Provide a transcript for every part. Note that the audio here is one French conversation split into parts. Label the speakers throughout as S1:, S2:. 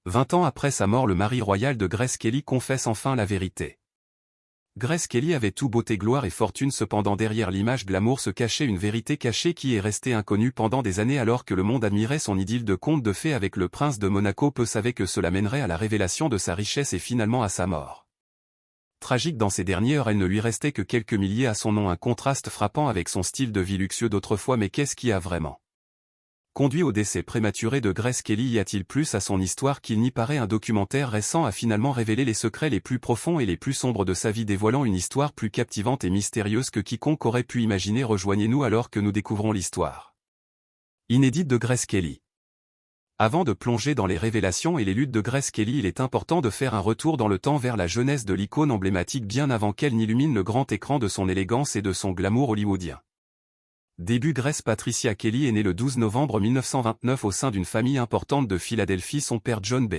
S1: 20 ans après sa mort, le mari royal de Grace Kelly confesse enfin la vérité. Grace Kelly avait tout beauté, gloire et fortune, cependant derrière l'image glamour se cachait une vérité cachée qui est restée inconnue pendant des années alors que le monde admirait son idylle de conte de fées avec le prince de Monaco. Peu savait que cela mènerait à la révélation de sa richesse et finalement à sa mort. Tragique dans ces dernières heures, elle ne lui restait que quelques milliers à son nom, un contraste frappant avec son style de vie luxueux d'autrefois. Mais qu'est-ce qui a vraiment conduit au décès prématuré de Grace Kelly? Y a-t-il plus à son histoire qu'il n'y paraît? Un documentaire récent a finalement révélé les secrets les plus profonds et les plus sombres de sa vie, dévoilant une histoire plus captivante et mystérieuse que quiconque aurait pu imaginer. Rejoignez-nous alors que nous découvrons l'histoire inédite de Grace Kelly. Avant de plonger dans les révélations et les luttes de Grace Kelly, il est important de faire un retour dans le temps vers la jeunesse de l'icône emblématique bien avant qu'elle n'illumine le grand écran de son élégance et de son glamour hollywoodien. Début. Grace Patricia Kelly est née le 12 novembre 1929 au sein d'une famille importante de Philadelphie. Son père John B.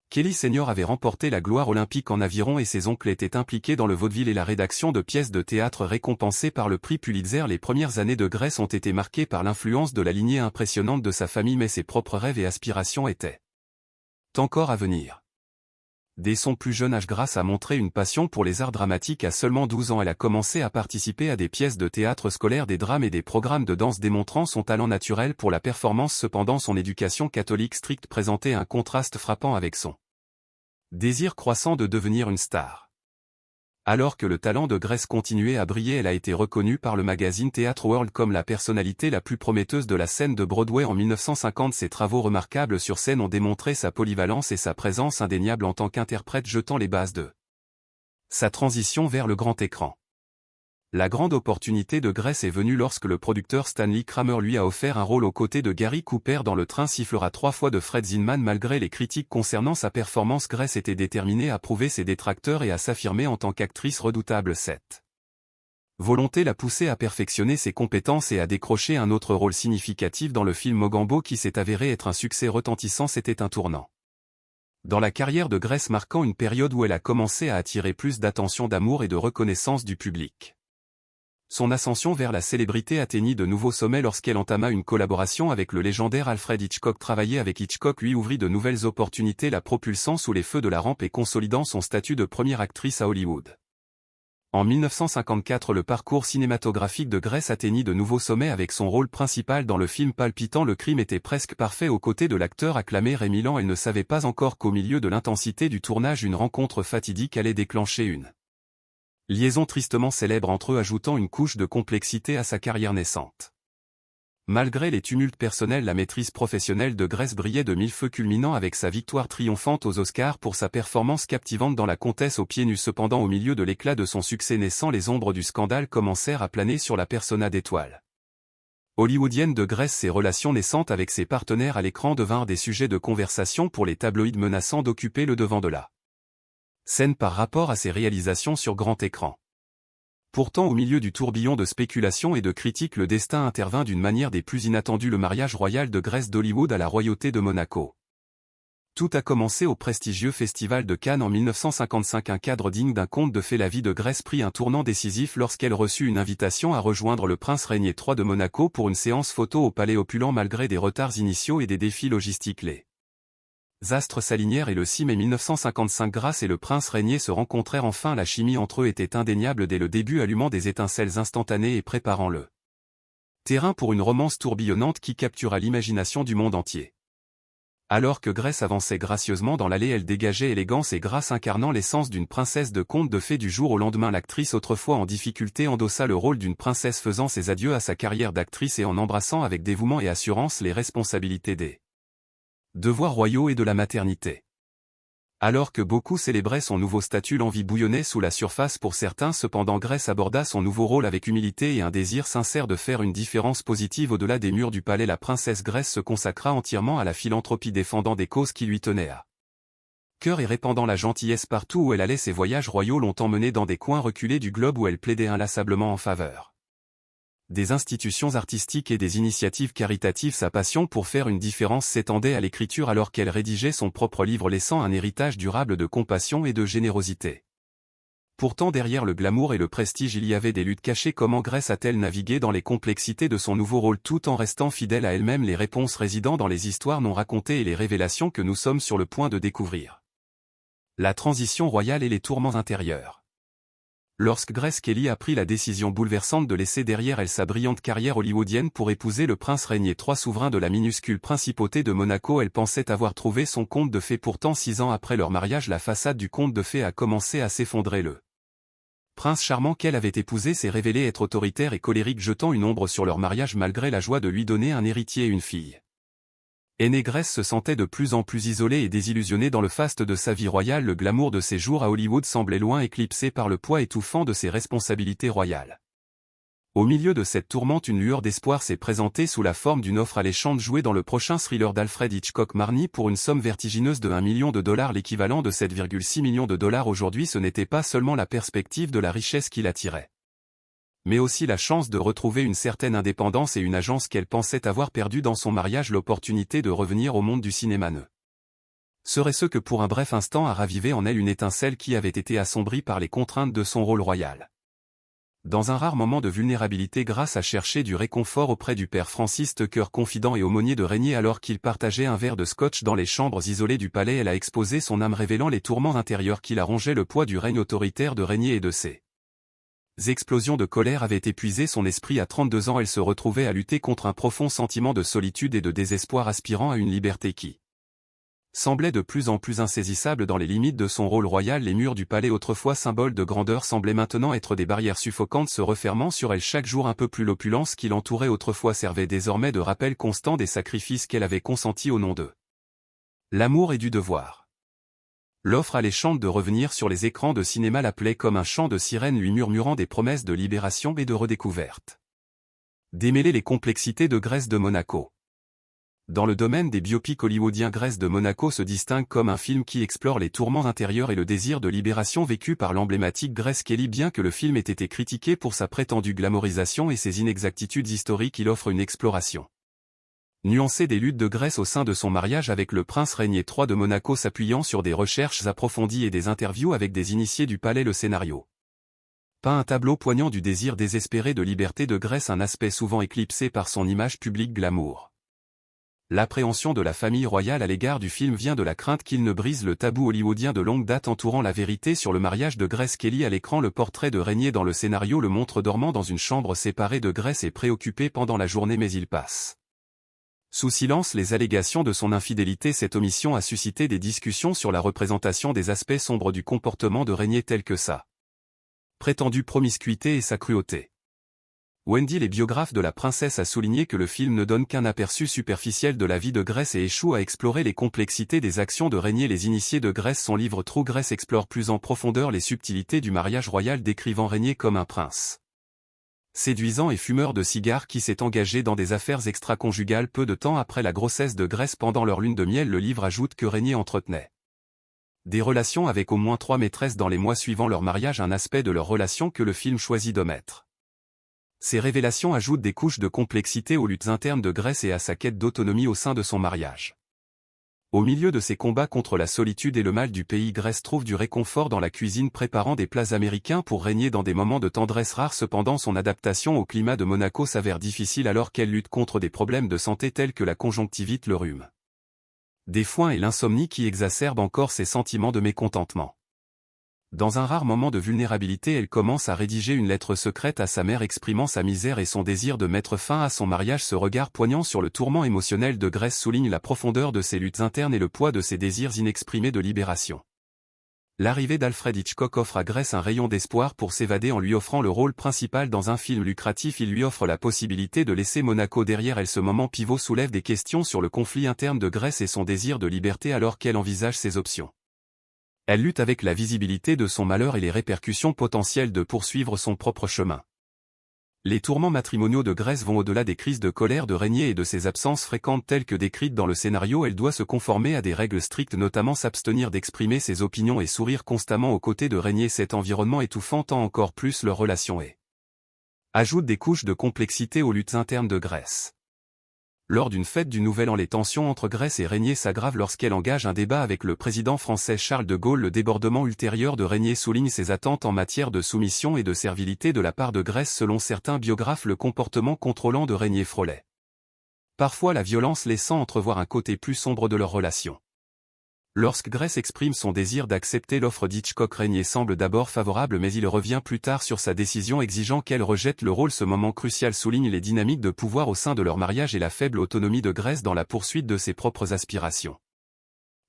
S1: Kelly Sr. avait remporté la gloire olympique en aviron et ses oncles étaient impliqués dans le vaudeville et la rédaction de pièces de théâtre récompensées par le prix Pulitzer. Les premières années de Grace ont été marquées par l'influence de la lignée impressionnante de sa famille, mais ses propres rêves et aspirations étaient encore à venir. Dès son plus jeune âge, Grace a montré une passion pour les arts dramatiques. À seulement 12 ans, elle a commencé à participer à des pièces de théâtre scolaires, des drames et des programmes de danse, démontrant son talent naturel pour la performance. Cependant, son éducation catholique stricte présentait un contraste frappant avec son désir croissant de devenir une star. Alors que le talent de Grace continuait à briller, elle a été reconnue par le magazine Theatre World comme la personnalité la plus prometteuse de la scène de Broadway en 1950. Ses travaux remarquables sur scène ont démontré sa polyvalence et sa présence indéniable en tant qu'interprète, jetant les bases de sa transition vers le grand écran. La grande opportunité de Grace est venue lorsque le producteur Stanley Kramer lui a offert un rôle aux côtés de Gary Cooper dans Le train sifflera 3 fois de Fred Zinman. Malgré les critiques concernant sa performance, Grace était déterminée à prouver ses détracteurs et à s'affirmer en tant qu'actrice redoutable. Cette volonté l'a poussée à perfectionner ses compétences et à décrocher un autre rôle significatif dans le film Mogambo qui s'est avéré être un succès retentissant. C'était un tournant dans la carrière de Grace, marquant une période où elle a commencé à attirer plus d'attention, d'amour et de reconnaissance du public. Son ascension vers la célébrité atteignit de nouveaux sommets lorsqu'elle entama une collaboration avec le légendaire Alfred Hitchcock. Travailler avec Hitchcock lui ouvrit de nouvelles opportunités, la propulsant sous les feux de la rampe et consolidant son statut de première actrice à Hollywood. En 1954, le parcours cinématographique de Grace atteignit de nouveaux sommets avec son rôle principal dans le film palpitant Le crime était presque parfait aux côtés de l'acteur acclamé Ray Milland. Elle ne savait pas encore qu'au milieu de l'intensité du tournage, une rencontre fatidique allait déclencher une liaison tristement célèbre entre eux, ajoutant une couche de complexité à sa carrière naissante. Malgré les tumultes personnels, la maîtrise professionnelle de Grace brillait de mille feux, culminant avec sa victoire triomphante aux Oscars pour sa performance captivante dans La Comtesse aux pieds nus. Cependant, au milieu de l'éclat de son succès naissant, les ombres du scandale commencèrent à planer sur la persona d'étoile hollywoodienne de Grace. Ses relations naissantes avec ses partenaires à l'écran devinrent des sujets de conversation pour les tabloïds, menaçant d'occuper le devant de la scène par rapport à ses réalisations sur grand écran. Pourtant, au milieu du tourbillon de spéculations et de critiques, le destin intervint d'une manière des plus inattendues: le mariage royal de Grace d'Hollywood à la royauté de Monaco. Tout a commencé au prestigieux Festival de Cannes en 1955. Un cadre digne d'un conte de fées, la vie de Grace prit un tournant décisif lorsqu'elle reçut une invitation à rejoindre le prince Régnier III de Monaco pour une séance photo au palais opulent. Malgré des retards initiaux et des défis logistiques, les astres s'alignèrent et le 6 mai 1955, Grace et le prince Régnier se rencontrèrent enfin. La chimie entre eux était indéniable dès le début, allumant des étincelles instantanées et préparant le terrain pour une romance tourbillonnante qui captura l'imagination du monde entier. Alors que Grace avançait gracieusement dans l'allée, elle dégageait élégance et grâce, incarnant l'essence d'une princesse de conte de fées. Du jour au lendemain, l'actrice autrefois en difficulté endossa le rôle d'une princesse, faisant ses adieux à sa carrière d'actrice et en embrassant avec dévouement et assurance les responsabilités des devoirs royaux et de la maternité. Alors que beaucoup célébraient son nouveau statut, l'envie bouillonnait sous la surface pour certains. Cependant, Grace aborda son nouveau rôle avec humilité et un désir sincère de faire une différence positive au-delà des murs du palais. La princesse Grace se consacra entièrement à la philanthropie, défendant des causes qui lui tenaient à cœur et répandant la gentillesse partout où elle allait. Ses voyages royaux l'ont emmenée dans des coins reculés du globe où elle plaidait inlassablement en faveur des institutions artistiques et des initiatives caritatives. Sa passion pour faire une différence s'étendait à l'écriture alors qu'elle rédigeait son propre livre, laissant un héritage durable de compassion et de générosité. Pourtant derrière le glamour et le prestige il y avait des luttes cachées. Comment Grace a-t-elle navigué dans les complexités de son nouveau rôle tout en restant fidèle à elle-même? Les réponses résident dans les histoires non racontées et les révélations que nous sommes sur le point de découvrir. La transition royale et les tourments intérieurs. Lorsque Grace Kelly a pris la décision bouleversante de laisser derrière elle sa brillante carrière hollywoodienne pour épouser le prince régnier III souverain de la minuscule principauté de Monaco, elle pensait avoir trouvé son conte de fées. Pourtant 6 ans après leur mariage, la façade du conte de fées a commencé à s'effondrer. Le prince charmant qu'elle avait épousé s'est révélé être autoritaire et colérique, jetant une ombre sur leur mariage malgré la joie de lui donner un héritier et une fille. Aînée Grace se sentait de plus en plus isolée et désillusionnée dans le faste de sa vie royale. Le glamour de ses jours à Hollywood semblait loin, éclipsé par le poids étouffant de ses responsabilités royales. Au milieu de cette tourmente, une lueur d'espoir s'est présentée sous la forme d'une offre alléchante jouée dans le prochain thriller d'Alfred Hitchcock, Marnie, pour une somme vertigineuse de $1 million, l'équivalent de 7,6 millions de dollars aujourd'hui. Ce n'était pas seulement la perspective de la richesse qui l'attirait, mais aussi la chance de retrouver une certaine indépendance et une agence qu'elle pensait avoir perdue dans son mariage, l'opportunité de revenir au monde du cinéma ne serait-ce que pour un bref instant à raviver en elle une étincelle qui avait été assombrie par les contraintes de son rôle royal. Dans un rare moment de vulnérabilité, Grace a cherché du réconfort auprès du père Francis Tucker, confident et aumônier de Régnier, alors qu'il partageait un verre de scotch dans les chambres isolées du palais. Elle a exposé son âme, révélant les tourments intérieurs qui la rongeaient. Le poids du règne autoritaire de Régnier et de ses explosions de colère avait épuisé son esprit. À 32 ans, elle se retrouvait à lutter contre un profond sentiment de solitude et de désespoir, aspirant à une liberté qui semblait de plus en plus insaisissable dans les limites de son rôle royal. Les murs du palais, autrefois symbole de grandeur, semblaient maintenant être des barrières suffocantes se refermant sur elle chaque jour un peu plus. L'opulence qui l'entourait autrefois servait désormais de rappel constant des sacrifices qu'elle avait consentis au nom de l'amour et du devoir. L'offre alléchante de revenir sur les écrans de cinéma l'appelait comme un chant de sirène, lui murmurant des promesses de libération et de redécouverte. Démêler les complexités de Grace de Monaco. Dans le domaine des biopics hollywoodiens, Grace de Monaco se distingue comme un film qui explore les tourments intérieurs et le désir de libération vécu par l'emblématique Grace Kelly. Bien que le film ait été critiqué pour sa prétendue glamorisation et ses inexactitudes historiques, il offre une exploration nuancée des luttes de Grace au sein de son mariage avec le prince Régnier III de Monaco, s'appuyant sur des recherches approfondies et des interviews avec des initiés du palais. Le scénario peint un tableau poignant du désir désespéré de liberté de Grace, un aspect souvent éclipsé par son image publique glamour. L'appréhension de la famille royale à l'égard du film vient de la crainte qu'il ne brise le tabou hollywoodien de longue date entourant la vérité sur le mariage de Grace Kelly. À l'écran, le portrait de Régnier dans le scénario le montre dormant dans une chambre séparée de Grace et préoccupé pendant la journée, mais il passe sous silence les allégations de son infidélité. Cette omission a suscité des discussions sur la représentation des aspects sombres du comportement de Régnier, tels que sa prétendue promiscuité et sa cruauté. Wendy, les biographes de la princesse, a souligné que le film ne donne qu'un aperçu superficiel de la vie de Grace et échoue à explorer les complexités des actions de Régnier. Les initiés de Grace, son livre True Grace, explore plus en profondeur les subtilités du mariage royal, décrivant Régnier comme un prince séduisant et fumeur de cigares qui s'est engagé dans des affaires extra-conjugales peu de temps après la grossesse de Grace pendant leur lune de miel. Le livre ajoute que Régnier entretenait des relations avec au moins 3 maîtresses dans les mois suivant leur mariage, un aspect de leur relation que le film choisit d'omettre. Ces révélations ajoutent des couches de complexité aux luttes internes de Grace et à sa quête d'autonomie au sein de son mariage. Au milieu de ses combats contre la solitude et le mal du pays, Grace trouve du réconfort dans la cuisine, préparant des plats américains pour Régnier dans des moments de tendresse rares. Cependant, son adaptation au climat de Monaco s'avère difficile alors qu'elle lutte contre des problèmes de santé tels que la conjonctivite, le rhume des foins et l'insomnie qui exacerbent encore ses sentiments de mécontentement. Dans un rare moment de vulnérabilité, elle commence à rédiger une lettre secrète à sa mère exprimant sa misère et son désir de mettre fin à son mariage. Ce regard poignant sur le tourment émotionnel de Grace souligne la profondeur de ses luttes internes et le poids de ses désirs inexprimés de libération. L'arrivée d'Alfred Hitchcock offre à Grace un rayon d'espoir pour s'évader en lui offrant le rôle principal dans un film lucratif. Il lui offre la possibilité de laisser Monaco derrière elle. Ce moment pivot soulève des questions sur le conflit interne de Grace et son désir de liberté alors qu'elle envisage ses options. Elle lutte avec la visibilité de son malheur et les répercussions potentielles de poursuivre son propre chemin. Les tourments matrimoniaux de Grace vont au-delà des crises de colère de Régnier et de ses absences fréquentes telles que décrites dans le scénario. Elle doit se conformer à des règles strictes, notamment s'abstenir d'exprimer ses opinions et sourire constamment aux côtés de Régnier. Cet environnement étouffant tend encore plus leur relation et ajoute des couches de complexité aux luttes internes de Grace. Lors d'une fête du Nouvel An, les tensions entre Grèce et Régnier s'aggravent lorsqu'elle engage un débat avec le président français Charles de Gaulle. Le débordement ultérieur de Régnier souligne ses attentes en matière de soumission et de servilité de la part de Grèce. Selon certains biographes, le comportement contrôlant de Régnier frôlait parfois la violence, laissant entrevoir un côté plus sombre de leur relation. Lorsque Grèce exprime son désir d'accepter l'offre d'Hitchcock, Régnier semble d'abord favorable, mais il revient plus tard sur sa décision, exigeant qu'elle rejette le rôle. Ce moment crucial souligne les dynamiques de pouvoir au sein de leur mariage et la faible autonomie de Grèce dans la poursuite de ses propres aspirations.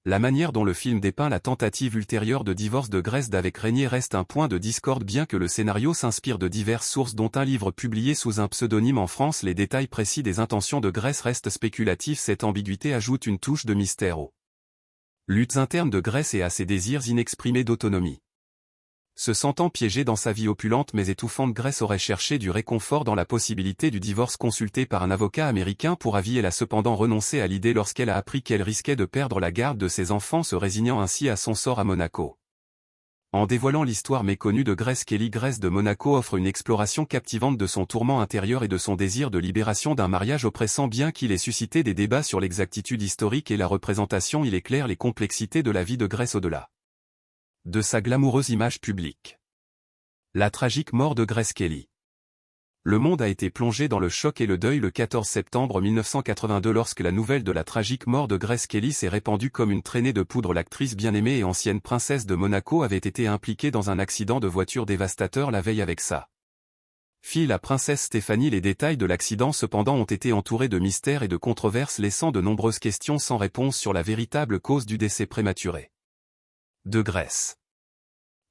S1: La manière dont le film dépeint la tentative ultérieure de divorce de Grèce d'avec Régnier reste un point de discorde, bien que le scénario s'inspire de diverses sources dont un livre publié sous un pseudonyme en France. Les détails précis des intentions de Grèce restent spéculatifs. Cette ambiguïté ajoute une touche de mystère aux luttes internes de Grèce et à ses désirs inexprimés d'autonomie. Se sentant piégée dans sa vie opulente mais étouffante, Grèce aurait cherché du réconfort dans la possibilité du divorce. Consultée par un avocat américain pour avis, elle a cependant renoncé à l'idée lorsqu'elle a appris qu'elle risquait de perdre la garde de ses enfants, se résignant ainsi à son sort à Monaco. En dévoilant l'histoire méconnue de Grace Kelly, Grèce de Monaco offre une exploration captivante de son tourment intérieur et de son désir de libération d'un mariage oppressant. Bien qu'il ait suscité des débats sur l'exactitude historique et la représentation, il éclaire les complexités de la vie de Grèce au-delà de sa glamoureuse image publique. La tragique mort de Grace Kelly. Le monde a été plongé dans le choc et le deuil le 14 septembre 1982 lorsque la nouvelle de la tragique mort de Grace Kelly s'est répandue comme une traînée de poudre. L'actrice bien-aimée et ancienne princesse de Monaco avait été impliquée dans un accident de voiture dévastateur la veille avec sa fille, la princesse Stéphanie. Les détails de l'accident cependant ont été entourés de mystères et de controverses, laissant de nombreuses questions sans réponse sur la véritable cause du décès prématuré de Grace.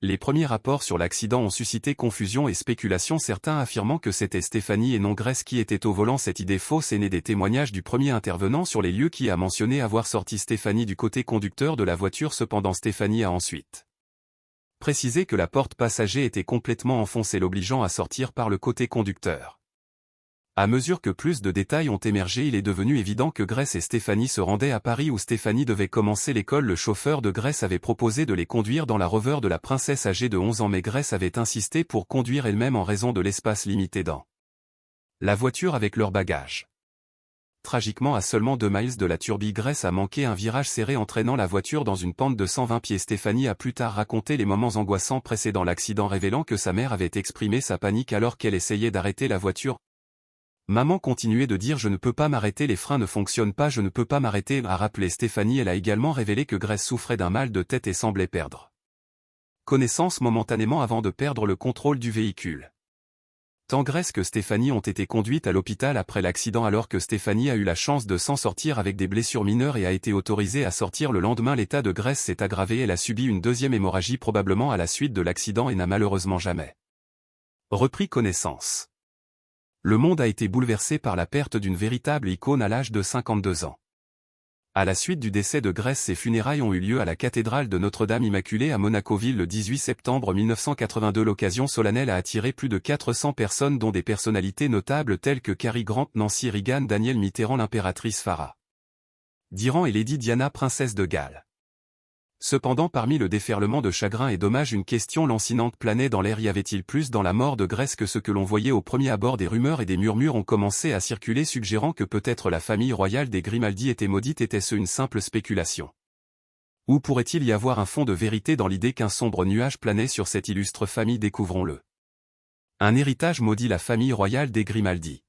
S1: Les premiers rapports sur l'accident ont suscité confusion et spéculation, certains affirmant que c'était Stéphanie et non Grace qui était au volant. Cette idée fausse est née des témoignages du premier intervenant sur les lieux qui a mentionné avoir sorti Stéphanie du côté conducteur de la voiture. Cependant, Stéphanie a ensuite précisé que la porte passager était complètement enfoncée, l'obligeant à sortir par le côté conducteur. À mesure que plus de détails ont émergé, il est devenu évident que Grace et Stéphanie se rendaient à Paris où Stéphanie devait commencer l'école. Le chauffeur de Grace avait proposé de les conduire dans la Rover de la princesse âgée de 11 ans, mais Grace avait insisté pour conduire elle-même en raison de l'espace limité dans la voiture avec leurs bagages. Tragiquement, à seulement 2 miles de la Turbie, Grace a manqué un virage serré, entraînant la voiture dans une pente de 120 pieds. Stéphanie a plus tard raconté les moments angoissants précédant l'accident, révélant que sa mère avait exprimé sa panique alors qu'elle essayait d'arrêter la voiture. Maman continuait de dire « Je ne peux pas m'arrêter, les freins ne fonctionnent pas, je ne peux pas m'arrêter », a rappelé Stéphanie. Elle a également révélé que Grace souffrait d'un mal de tête et semblait perdre connaissance momentanément avant de perdre le contrôle du véhicule. Tant Grace que Stéphanie ont été conduites à l'hôpital après l'accident, alors que Stéphanie a eu la chance de s'en sortir avec des blessures mineures et a été autorisée à sortir le lendemain. L'état de Grace s'est aggravé, elle a subi une deuxième hémorragie probablement à la suite de l'accident et n'a malheureusement jamais repris connaissance. Le monde a été bouleversé par la perte d'une véritable icône à l'âge de 52 ans. À la suite du décès de Grace, ses funérailles ont eu lieu à la cathédrale de Notre-Dame Immaculée à Monaco-Ville le 18 septembre 1982. L'occasion solennelle a attiré plus de 400 personnes, dont des personnalités notables telles que Cary Grant, Nancy Reagan, Danielle Mitterrand, l'impératrice Farah d'Iran et Lady Diana, princesse de Galles. Cependant, parmi le déferlement de chagrin et d'hommage, une question lancinante planait dans l'air. Y avait-il plus dans la mort de Grace que ce que l'on voyait au premier abord? Des rumeurs et des murmures ont commencé à circuler, suggérant que peut-être la famille royale des Grimaldi était maudite. Était-ce une simple spéculation? Ou pourrait-il y avoir un fond de vérité dans l'idée qu'un sombre nuage planait sur cette illustre famille? Découvrons-le. Un héritage maudit. La famille royale des Grimaldi.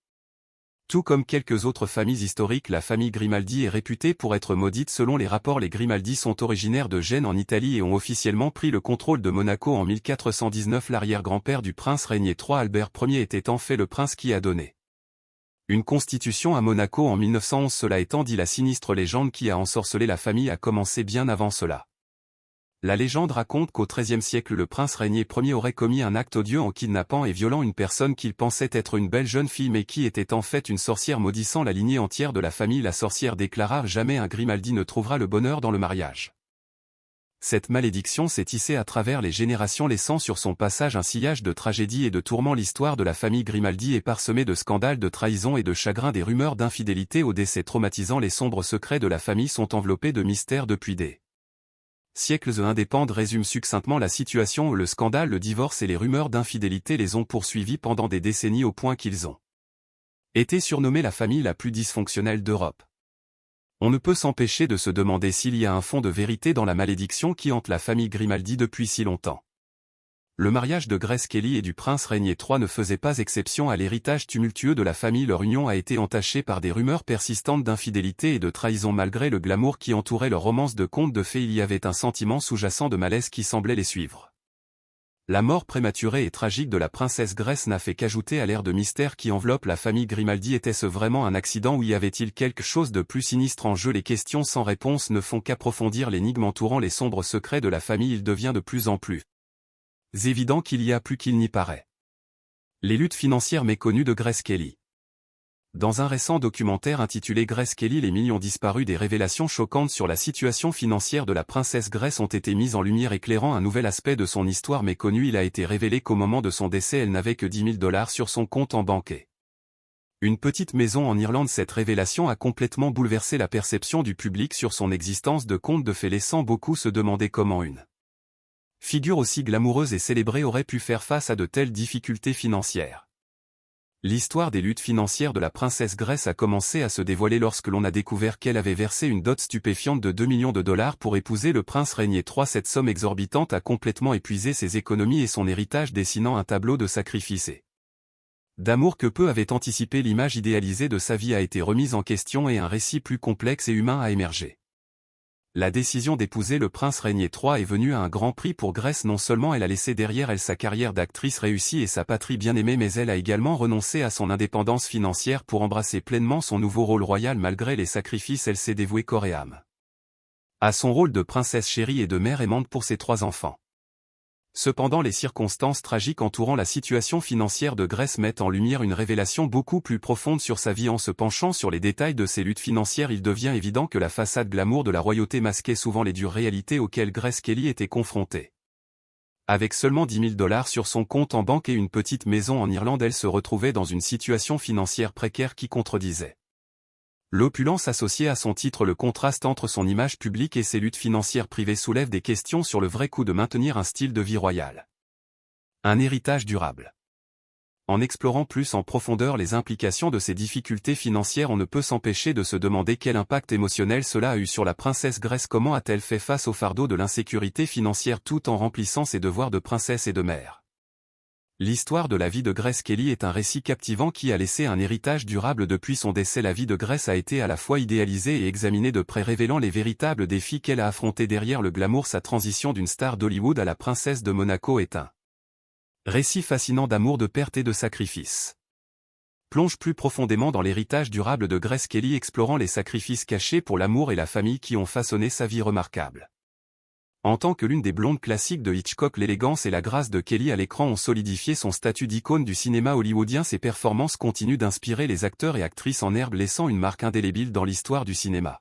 S1: Tout comme quelques autres familles historiques, la famille Grimaldi est réputée pour être maudite. Selon les rapports, les Grimaldi sont originaires de Gênes en Italie et ont officiellement pris le contrôle de Monaco en 1419. L'arrière-grand-père du prince Régnier III, Albert Ier, était en fait le prince qui a donné une constitution à Monaco en 1911. Cela étant dit, la sinistre légende qui a ensorcelé la famille a commencé bien avant cela. La légende raconte qu'au XIIIe siècle, le prince Régnier Ier aurait commis un acte odieux en kidnappant et violant une personne qu'il pensait être une belle jeune fille mais qui était en fait une sorcière, maudissant la lignée entière de la famille. La sorcière déclara « Jamais un Grimaldi ne trouvera le bonheur dans le mariage ». Cette malédiction s'est tissée à travers les générations, laissant sur son passage un sillage de tragédies et de tourments. L'histoire de la famille Grimaldi est parsemée de scandales, de trahisons et de chagrins, des rumeurs d'infidélité aux décès traumatisants. Les sombres secrets de la famille sont enveloppés de mystères depuis des siècles. The Independent résume succinctement la situation où le scandale, le divorce et les rumeurs d'infidélité les ont poursuivis pendant des décennies au point qu'ils ont Était surnommée la famille la plus dysfonctionnelle d'Europe. On ne peut s'empêcher de se demander s'il y a un fond de vérité dans la malédiction qui hante la famille Grimaldi depuis si longtemps. Le mariage de Grace Kelly et du prince Rainier III ne faisait pas exception à l'héritage tumultueux de la famille. Leur union a été entachée par des rumeurs persistantes d'infidélité et de trahison. Malgré le glamour qui entourait leur romance de conte de fées, il y avait un sentiment sous-jacent de malaise qui semblait les suivre. La mort prématurée et tragique de la princesse Grace n'a fait qu'ajouter à l'air de mystère qui enveloppe la famille Grimaldi. Était-ce vraiment un accident ou y avait-il quelque chose de plus sinistre en jeu? Les questions sans réponse ne font qu'approfondir l'énigme entourant les sombres secrets de la famille. Il devient de plus en plus évident qu'il y a plus qu'il n'y paraît. Les luttes financières méconnues de Grace Kelly. Dans un récent documentaire intitulé Grace Kelly, les millions disparus, des révélations choquantes sur la situation financière de la princesse Grace ont été mises en lumière, éclairant un nouvel aspect de son histoire méconnue. Il a été révélé qu'au moment de son décès, elle n'avait que 10 000 $ sur son compte en banque. Une petite maison en Irlande. Cette révélation a complètement bouleversé la perception du public sur son existence de conte de fées, laissant beaucoup se demander comment une figure aussi glamoureuse et célébrée aurait pu faire face à de telles difficultés financières. L'histoire des luttes financières de la princesse Grace a commencé à se dévoiler lorsque l'on a découvert qu'elle avait versé une dot stupéfiante de 2 millions de $ pour épouser le prince Rainier III. Cette somme exorbitante a complètement épuisé ses économies et son héritage, dessinant un tableau de sacrifices et d'amour que peu avaient anticipé. L'image idéalisée de sa vie a été remise en question et un récit plus complexe et humain a émergé. La décision d'épouser le prince Rainier III est venue à un grand prix pour Grace. Non seulement elle a laissé derrière elle sa carrière d'actrice réussie et sa patrie bien-aimée, mais elle a également renoncé à son indépendance financière pour embrasser pleinement son nouveau rôle royal. Malgré les sacrifices, elle s'est dévouée corps et âme à son rôle de princesse chérie et de mère aimante pour ses 3 enfants. Cependant, les circonstances tragiques entourant la situation financière de Grace mettent en lumière une révélation beaucoup plus profonde sur sa vie. En se penchant sur les détails de ses luttes financières, il devient évident que la façade glamour de la royauté masquait souvent les dures réalités auxquelles Grace Kelly était confrontée. Avec seulement 10 000 $ sur son compte en banque et une petite maison en Irlande, elle se retrouvait dans une situation financière précaire qui contredisait l'opulence associée à son titre. Le contraste entre son image publique et ses luttes financières privées soulève des questions sur le vrai coût de maintenir un style de vie royal. Un héritage durable. En explorant plus en profondeur les implications de ces difficultés financières, on ne peut s'empêcher de se demander quel impact émotionnel cela a eu sur la princesse Grace. Comment a-t-elle fait face au fardeau de l'insécurité financière tout en remplissant ses devoirs de princesse et de mère? L'histoire de la vie de Grace Kelly est un récit captivant qui a laissé un héritage durable. Depuis son décès, la vie de Grace a été à la fois idéalisée et examinée de près, révélant les véritables défis qu'elle a affrontés derrière le glamour. Sa transition d'une star d'Hollywood à la princesse de Monaco est un récit fascinant d'amour, de perte et de sacrifice. Plonge plus profondément dans l'héritage durable de Grace Kelly, explorant les sacrifices cachés pour l'amour et la famille qui ont façonné sa vie remarquable. En tant que l'une des blondes classiques de Hitchcock, l'élégance et la grâce de Kelly à l'écran ont solidifié son statut d'icône du cinéma hollywoodien. Ses performances continuent d'inspirer les acteurs et actrices en herbe, laissant une marque indélébile dans l'histoire du cinéma.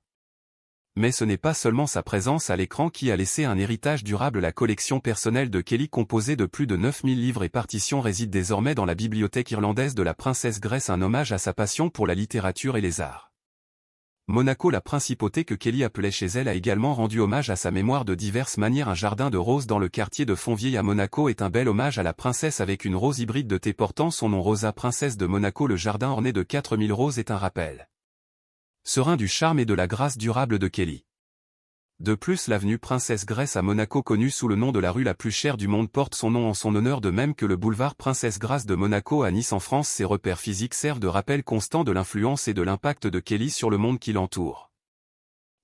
S1: Mais ce n'est pas seulement sa présence à l'écran qui a laissé un héritage durable. La collection personnelle de Kelly, composée de plus de 9000 livres et partitions, réside désormais dans la bibliothèque irlandaise de la princesse Grace, un hommage à sa passion pour la littérature et les arts. Monaco, la principauté que Kelly appelait chez elle, a également rendu hommage à sa mémoire de diverses manières. Un jardin de roses dans le quartier de Fontvieille à Monaco est un bel hommage à la princesse, avec une rose hybride de thé portant son nom, Rosa, princesse de Monaco. Le jardin orné de 4000 roses est un rappel serein du charme et de la grâce durable de Kelly. De plus, l'avenue Princesse Grace à Monaco, connue sous le nom de la rue la plus chère du monde, porte son nom en son honneur, de même que le boulevard Princesse Grace de Monaco à Nice en France. Ces repères physiques servent de rappel constant de l'influence et de l'impact de Kelly sur le monde qui l'entoure.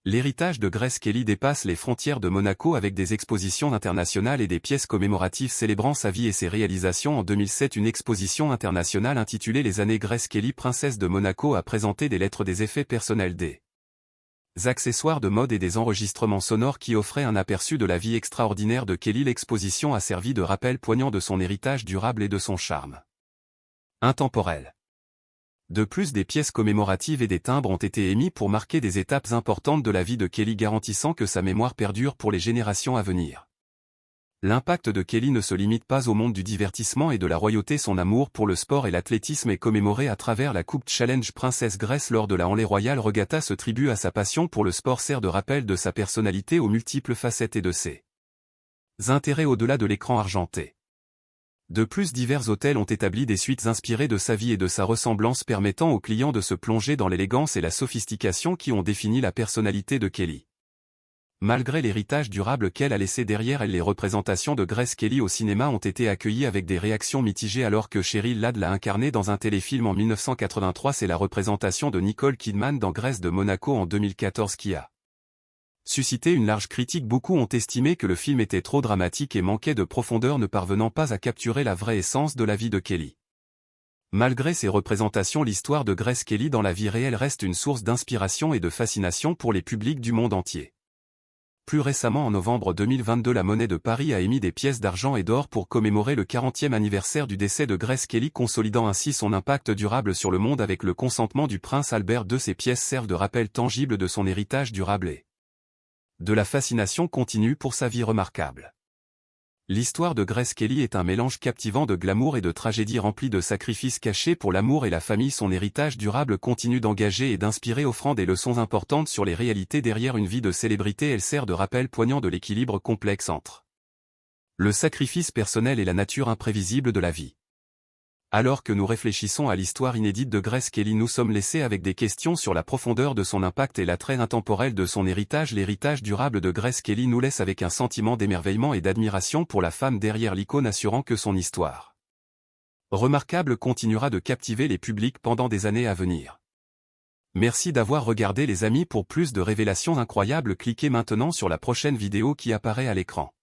S1: L'héritage de Grace Kelly dépasse les frontières de Monaco, avec des expositions internationales et des pièces commémoratives célébrant sa vie et ses réalisations. En 2007, une exposition internationale intitulée Les années Grace Kelly, princesse de Monaco, a présenté des lettres, des effets personnels, des accessoires de mode et des enregistrements sonores qui offraient un aperçu de la vie extraordinaire de Kelly. L'exposition a servi de rappel poignant de son héritage durable et de son charme intemporel. De plus, des pièces commémoratives et des timbres ont été émis pour marquer des étapes importantes de la vie de Kelly, garantissant que sa mémoire perdure pour les générations à venir. L'impact de Kelly ne se limite pas au monde du divertissement et de la royauté. Son amour pour le sport et l'athlétisme est commémoré à travers la Coupe Challenge Princess Grace lors de la Henley Royal Regatta. Ce tribut à sa passion pour le sport sert de rappel de sa personnalité aux multiples facettes et de ses intérêts au-delà de l'écran argenté. De plus, divers hôtels ont établi des suites inspirées de sa vie et de sa ressemblance permettant aux clients de se plonger dans l'élégance et la sophistication qui ont défini la personnalité de Kelly. Malgré l'héritage durable qu'elle a laissé derrière elle, les représentations de Grace Kelly au cinéma ont été accueillies avec des réactions mitigées alors que Cheryl Ladd l'a incarnée dans un téléfilm en 1983. C'est la représentation de Nicole Kidman dans Grèce de Monaco en 2014 qui a suscité une large critique. Beaucoup ont estimé que le film était trop dramatique et manquait de profondeur, ne parvenant pas à capturer la vraie essence de la vie de Kelly. Malgré ces représentations, l'histoire de Grace Kelly dans la vie réelle reste une source d'inspiration et de fascination pour les publics du monde entier. Plus récemment, en novembre 2022, la Monnaie de Paris a émis des pièces d'argent et d'or pour commémorer le 40e anniversaire du décès de Grace Kelly, consolidant ainsi son impact durable sur le monde avec le consentement du prince Albert II. Ces pièces servent de rappel tangible de son héritage durable et de la fascination continue pour sa vie remarquable. L'histoire de Grace Kelly est un mélange captivant de glamour et de tragédie remplie de sacrifices cachés pour l'amour et la famille. Son héritage durable continue d'engager et d'inspirer, offrant des leçons importantes sur les réalités derrière une vie de célébrité. Elle sert de rappel poignant de l'équilibre complexe entre le sacrifice personnel et la nature imprévisible de la vie. Alors que nous réfléchissons à l'histoire inédite de Grace Kelly, nous sommes laissés avec des questions sur la profondeur de son impact et l'attrait intemporel de son héritage. L'héritage durable de Grace Kelly nous laisse avec un sentiment d'émerveillement et d'admiration pour la femme derrière l'icône, assurant que son histoire remarquable continuera de captiver les publics pendant des années à venir. Merci d'avoir regardé les amis. Pour plus de révélations incroyables, cliquez maintenant sur la prochaine vidéo qui apparaît à l'écran.